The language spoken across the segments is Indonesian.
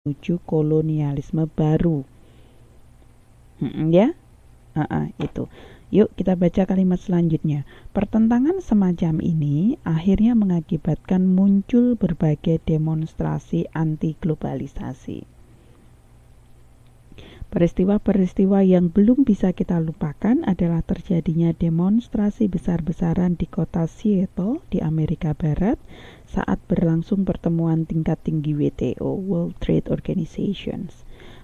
menuju kolonialisme baru. Ya, itu. Yuk kita baca kalimat selanjutnya. Pertentangan semacam ini akhirnya mengakibatkan muncul berbagai demonstrasi anti globalisasi. Peristiwa-peristiwa yang belum bisa kita lupakan adalah terjadinya demonstrasi besar-besaran di kota Seattle di Amerika Barat saat berlangsung pertemuan tingkat tinggi WTO, World Trade Organization.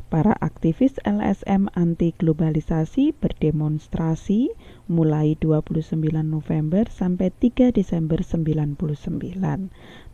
Para aktivis LSM anti globalisasi berdemonstrasi mulai 29 November sampai 3 Desember 99.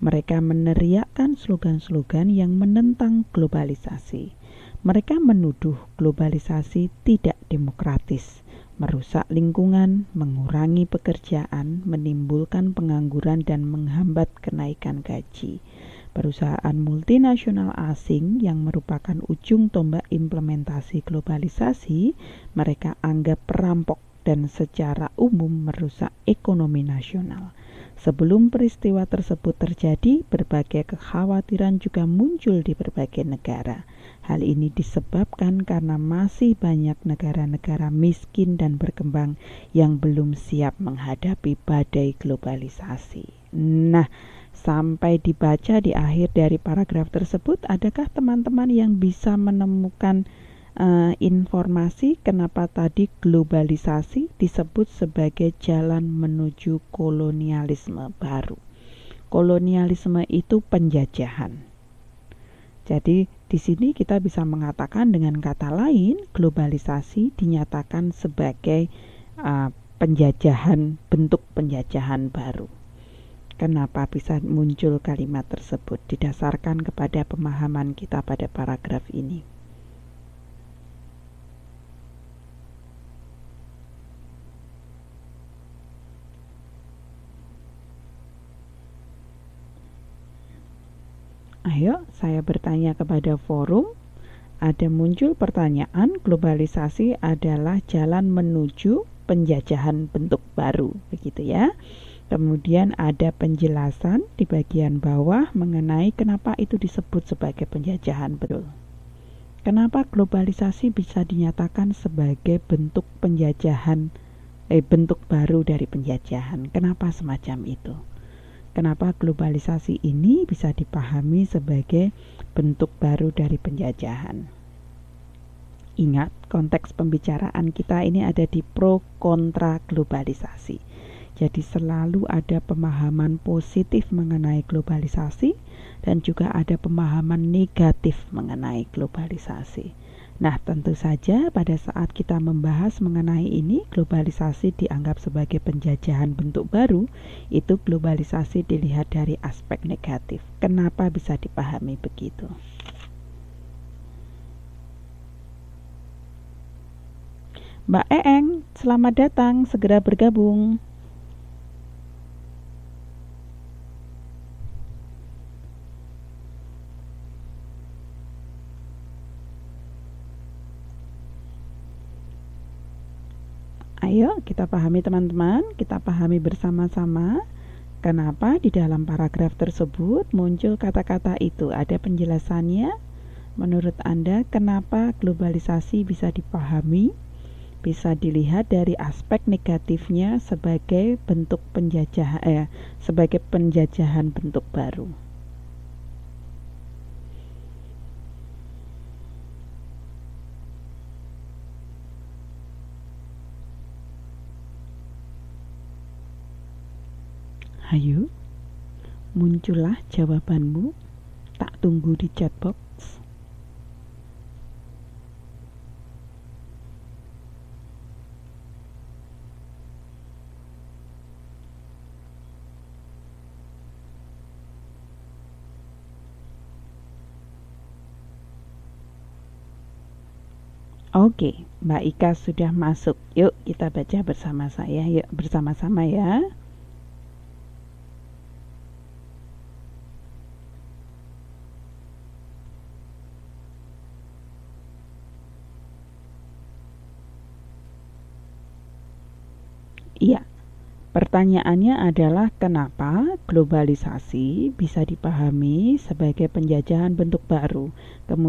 Mereka meneriakkan slogan-slogan yang menentang globalisasi. Mereka menuduh globalisasi tidak demokratis, merusak lingkungan, mengurangi pekerjaan, menimbulkan pengangguran dan menghambat kenaikan gaji. Perusahaan multinasional asing yang merupakan ujung tombak implementasi globalisasi, mereka anggap perampok dan secara umum merusak ekonomi nasional. Sebelum peristiwa tersebut terjadi, berbagai kekhawatiran juga muncul di berbagai negara. Hal ini disebabkan karena masih banyak negara-negara miskin dan berkembang yang belum siap menghadapi badai globalisasi. Nah, sampai dibaca di akhir dari paragraf tersebut, adakah teman-teman yang bisa menemukan informasi kenapa tadi globalisasi disebut sebagai jalan menuju kolonialisme baru? Kolonialisme itu penjajahan. Jadi di sini kita bisa mengatakan dengan kata lain, globalisasi dinyatakan sebagai penjajahan, bentuk penjajahan baru. Kenapa bisa muncul kalimat tersebut? Didasarkan kepada pemahaman kita pada paragraf ini. Ayo, saya bertanya kepada forum. Ada muncul pertanyaan, globalisasi adalah jalan menuju penjajahan bentuk baru, begitu ya. Kemudian ada penjelasan di bagian bawah mengenai kenapa itu disebut sebagai penjajahan betul. Kenapa globalisasi bisa dinyatakan sebagai bentuk penjajahan, bentuk baru dari penjajahan? Kenapa semacam itu? Kenapa globalisasi ini bisa dipahami sebagai bentuk baru dari penjajahan? Ingat, konteks pembicaraan kita ini ada di pro kontra globalisasi. Jadi selalu ada pemahaman positif mengenai globalisasi dan juga ada pemahaman negatif mengenai globalisasi. Nah, tentu saja pada saat kita membahas mengenai ini, globalisasi dianggap sebagai penjajahan bentuk baru, itu globalisasi dilihat dari aspek negatif. Kenapa bisa dipahami begitu? Mbak Eeng, selamat datang, segera bergabung. Ayo kita pahami teman-teman, kita pahami bersama-sama kenapa di dalam paragraf tersebut muncul kata-kata itu. Ada penjelasannya. Menurut Anda kenapa globalisasi bisa dipahami, bisa dilihat dari aspek negatifnya sebagai bentuk penjajahan, sebagai penjajahan bentuk baru. Ayo, muncullah jawabanmu. Tak tunggu di chatbox. Oke, Mbak Ika sudah masuk. Yuk kita baca bersama saya. Yuk bersama-sama ya. Iya, Pertanyaannya adalah kenapa globalisasi bisa dipahami sebagai penjajahan bentuk baru, kemudian